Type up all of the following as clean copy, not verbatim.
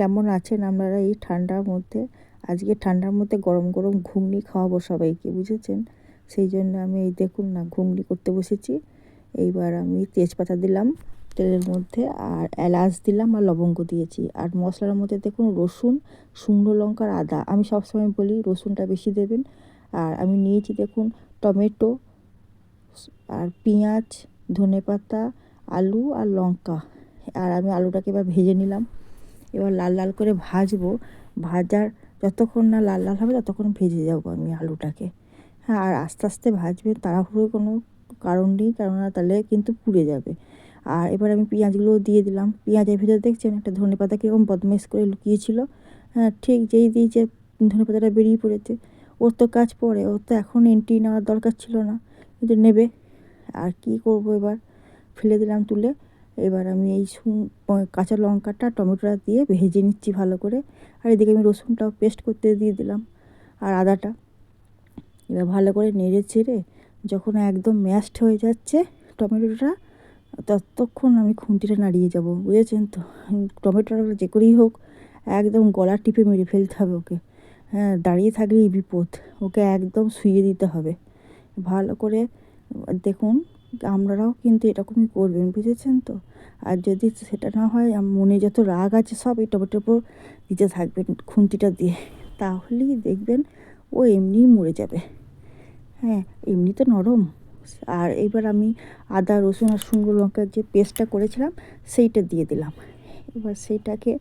কেমন আছেন আপনারা এই ঠান্ডার মধ্যে? আজকে ঠান্ডার মধ্যে গরম গরম ঘুগনি খাওয়াবো সবাইকে, বুঝেছেন? সেই জন্য আমি এই দেখুন না ঘুগনি করতে বসেছি। এইবার আমি তেজপাতা দিলাম তেলের মধ্যে, আর এলাচ দিলাম, আর লবঙ্গ দিয়েছি। আর মশলার মধ্যে দেখুন রসুন, শুকনো লঙ্কা, আর আদা। আমি সবসময় বলি রসুনটা বেশি দেবেন। আর আমি নিয়েছি দেখুন টমেটো, আর পেঁয়াজ, ধনেপাতা, আলু আর লঙ্কা। আর আমি আলুটাকে এবার ভেজে নিলাম। এবার লাল লাল করে ভাজবো। ভাজার যতক্ষণ না লাল লাল হবে ততক্ষণ ভেজে যাবো আমি আলুটাকে। হ্যাঁ, আর আস্তে আস্তে ভাজবেন, তাড়াহুড়োর কোনো কারণ নেই, কেননা তাহলে কিন্তু পুড়ে যাবে। আর এবার আমি পেঁয়াজগুলোও দিয়ে দিলাম। পেঁয়াজের ভিতরে দেখছেন একটা ধনেপাতা কীরকম বদমাইশ করে লুকিয়েছিল। হ্যাঁ, ঠিক যেই দিয়েছে ধনেপাতাটা বেরিয়ে পড়েছে। ওর তো কাজ পড়ে, ওর তো এখন এন্ট্রি নেওয়ার দরকার ছিল না, কিন্তু নেবে। আর কি করব, এবার ফেলে দিলাম তুলে। এবার আমি এই কাঁচা লঙ্কাটা টমেটোটা দিয়ে ভেজে নিচ্ছি ভালো করে। আর এদিকে আমি রসুনটাও পেস্ট করতে দিয়ে দিলাম, আর আদাটা। এবার ভালো করে নেড়ে চেড়ে যখন একদম ম্যাশড হয়ে যাচ্ছে টমেটোটা, ততক্ষণ আমি খুন্তিটা নাড়িয়ে যাব, বুঝেছেন তো? টমেটোটা যে করেই হোক একদম গলা টিপে মেরে ফেলতে হবে ওকে। হ্যাঁ, দাঁড়িয়ে থাকলেই বিপদ, ওকে একদম শুইয়ে দিতে হবে ভালো করে। দেখুন, আপনারাও কিন্তু এরকমই করবেন, বুঝেছেন তো? আর যদি সেটা না হয়, মনে যত রাগ আছে সব এই টমেটোর উপর দিতে থাকবেন খুন্তিটা দিয়ে, তাহলেই দেখবেন ও এমনিই মরে যাবে। হ্যাঁ, এমনি তো নরম। আর এবার আমি আদা, রসুন আর শুকনো লঙ্কার যে পেস্টটা করেছিলাম সেইটা দিয়ে দিলাম। এবার সেইটাকে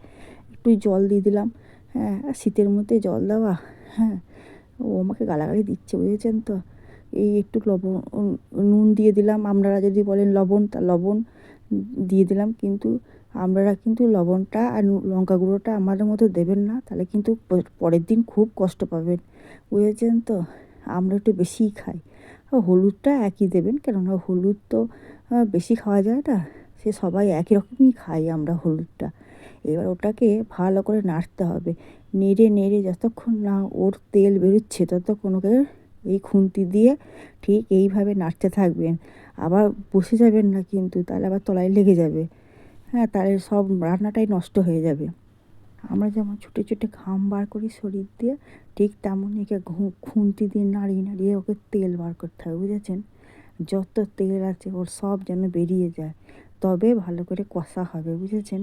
একটু জল দিয়ে দিলাম। হ্যাঁ, আর শীতের মধ্যে জল দেওয়া, হ্যাঁ, ও আমাকে গালাগালি দিচ্ছে, বুঝেছেন তো? এই একটু নুন দিয়ে দিলাম। আপনারা যদি বলেন লবণ, তা লবণ দিয়ে দিলাম। কিন্তু আপনারা কিন্তু লবণটা আর লঙ্কা গুঁড়োটা আমাদের মতো দেবেন না, তাহলে কিন্তু পরের দিন খুব কষ্ট পাবেন, বুঝেছেন তো? আমরা একটু বেশিই খাই। হলুদটা একই দেবেন, কেননা হলুদ তো বেশি খাওয়া যায় না, সে সবাই একই রকমই খাই আমরা হলুদটা। এবার ওটাকে ভালো করে নাড়তে হবে। নেড়ে নেড়ে যতক্ষণ না ওর তেল বেরোচ্ছে ততক্ষণ ওকে এই খুন্তি দিয়ে ঠিক এইভাবে নাড়তে থাকবেন। আবার বসে যাবেন না কিন্তু, তাহলে আবার তলায় লেগে যাবে। হ্যাঁ, তাহলে সব রান্নাটাই নষ্ট হয়ে যাবে। আমরা যেমন ছুটে ছুটে ঘাম বার করি শরীর দিয়ে, ঠিক তেমনই একে খুন্তি দিয়ে নাড়িয়ে নাড়িয়ে ওকে তেল বার করতে হবে, বুঝেছেন? যত তেল আছে ওর সব যেন বেরিয়ে যায়, তবে ভালো করে কষা হবে, বুঝেছেন?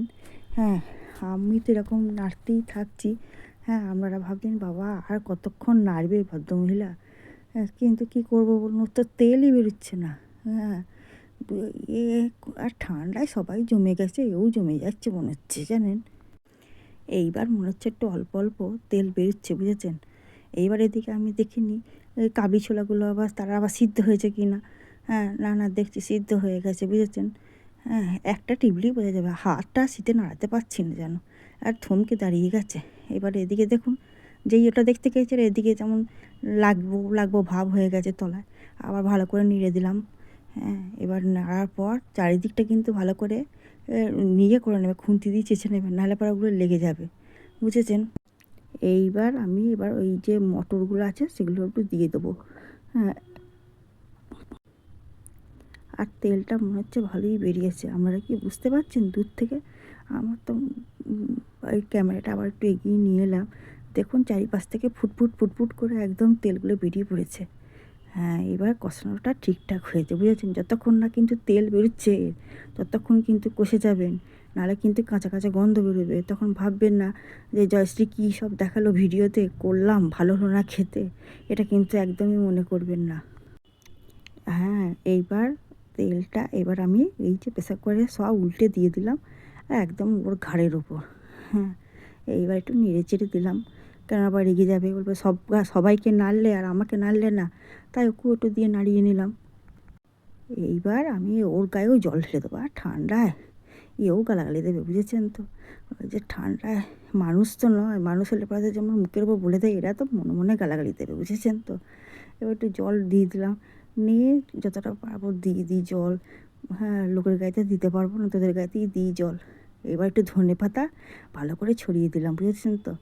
হ্যাঁ, আমি তো এরকম নাড়তেই থাকছি। হ্যাঁ, আপনারা ভাবছেন বাবা আর কতক্ষণ নাড়বে ভদ্রমহিলা। হ্যাঁ, কিন্তু কী করবো বলুন, ওর তো তেলই বেরোচ্ছে না। হ্যাঁ, এ আর ঠান্ডায় সবাই জমে গেছে, এও জমে যাচ্ছে মনে হচ্ছে, জানেন? এইবার মনে হচ্ছে একটু অল্প অল্প তেল বেরোচ্ছে, বুঝেছেন? এইবার এদিকে আমি দেখিনি এই কাবলি ছোলাগুলো আবার তারা আবার সিদ্ধ হয়েছে কি না। হ্যাঁ, না না, দেখছি সিদ্ধ হয়ে গেছে, বুঝেছেন? হ্যাঁ, একটা টিপলেই বোঝা যাবে। হাতটা শীতে নাড়াতে পারছি না যেন, আর থমকে দাঁড়িয়ে গেছে। এবার এদিকে দেখুন, যেই ওটা দেখতে গেছে এদিকে যেমন লাগবো লাগবো ভাব হয়ে গেছে তলায়। আবার ভালো করে নেড়ে দিলাম। হ্যাঁ, এবার নাড়ার পর চারিদিকটা কিন্তু ভালো করে নিয়ে করে নেবে, খুন্তি দিয়ে চেঁচে নেবে, নাহলে পরে ওগুলো লেগে যাবে, বুঝেছেন? এইবার আমি ওই যে মটরগুলো আছে সেগুলো একটু দিয়ে দেবো। হ্যাঁ, আর তেলটা মনে হচ্ছে ভালোই বেরিয়েছে। আপনারা কি বুঝতে পারছেন দূর থেকে? আমার তো ওই ক্যামেরাটা আবার একটু এগিয়ে নিয়ে এলাম। দেখুন চারিপাশ থেকে ফুটফুট ফুটফুট করে একদম তেলগুলো বেরিয়ে পড়েছে। হ্যাঁ, এবার কষানোটা ঠিকঠাক হয়েছে, বুঝেছেন? যতক্ষণ না কিন্তু তেল বেরোচ্ছে ততক্ষণ কিন্তু কষে যাবেন, নাহলে কিন্তু কাঁচা কাঁচা গন্ধ বেরোবে। তখন ভাববেন না যে জয়শ্রী কী সব দেখালো ভিডিওতে, করলাম ভালো হলো না খেতে। এটা কিন্তু একদমই মনে করবেন না। হ্যাঁ, এইবার তেলটা এবার আমি এই যে প্রেসার করে সব উল্টে দিয়ে দিলাম একদম ওর ঘাড়ের ওপর। হ্যাঁ, এইবার একটু নেড়ে চেড়ে দিলাম, কেন আবার রেগে যাবে, বলবে সবাইকে নাড়লে আর আমাকে নাড়লে না। তাই ওকেও একটু দিয়ে নাড়িয়ে নিলাম। এইবার আমি ওর গায়েও জল ঢেলে দেবো। আর ঠান্ডায় এও গালাগালি দেবে, বুঝেছেন তো? ওই যে ঠান্ডায় মানুষ তো নয়, মানুষ হলে পরে যেমন মুখের ওপর বলে দেয়, এরা তো মনে মনে গালাগালি দেবে, বুঝেছেন তো? এবার একটু জল দিয়ে দিলাম, নিয়ে যতটা পারবো দিয়ে দিই জল। হ্যাঁ, লোকের গায়েতে দিতে পারবো না, তোদের গায়েতেই দিই জল। এবার একটু ধনেপাতা ভালো করে ছড়িয়ে দিলাম, বুঝেছেন তো?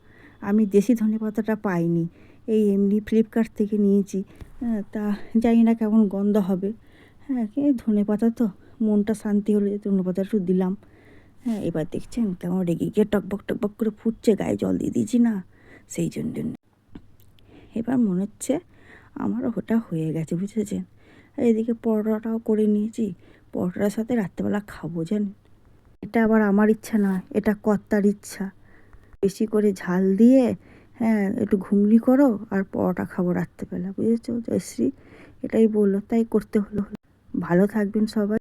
আমি দেশি ধনেপাতাটা পাইনি, এই এমনি ফ্লিপকার্ট থেকে নিয়েছি। হ্যাঁ, তা জানি না কেমন গন্ধ হবে। হ্যাঁ, ধনেপাতা তো মনটা শান্তি হলে ধনেপাতা একটু দিলাম। হ্যাঁ, এবার দেখছেন কেমন রেগে গিয়ে টকবক টকবক করে ফুটছে, গায়ে জল দিয়ে দিয়েছি না, সেই জন্য। এবার মনে হচ্ছে আমারও ওটা হয়ে গেছে, বুঝেছেন। আর এদিকে পরোটাটাও করে নিয়েছি, পরোটার সাথে রাত্রেবেলা খাবো জানেন। এটা আবার আমার ইচ্ছা না, এটা কর্তার ইচ্ছা। বেশি করে ঝাল দিয়ে, হ্যাঁ, একটু ঘুগনি করো আর পরোটা খাবো রাত্রেবেলা, বুঝেছো জয়শ্রী। এটাই বললো, তাই করতে হলো। ভালো থাকবেন সবাই।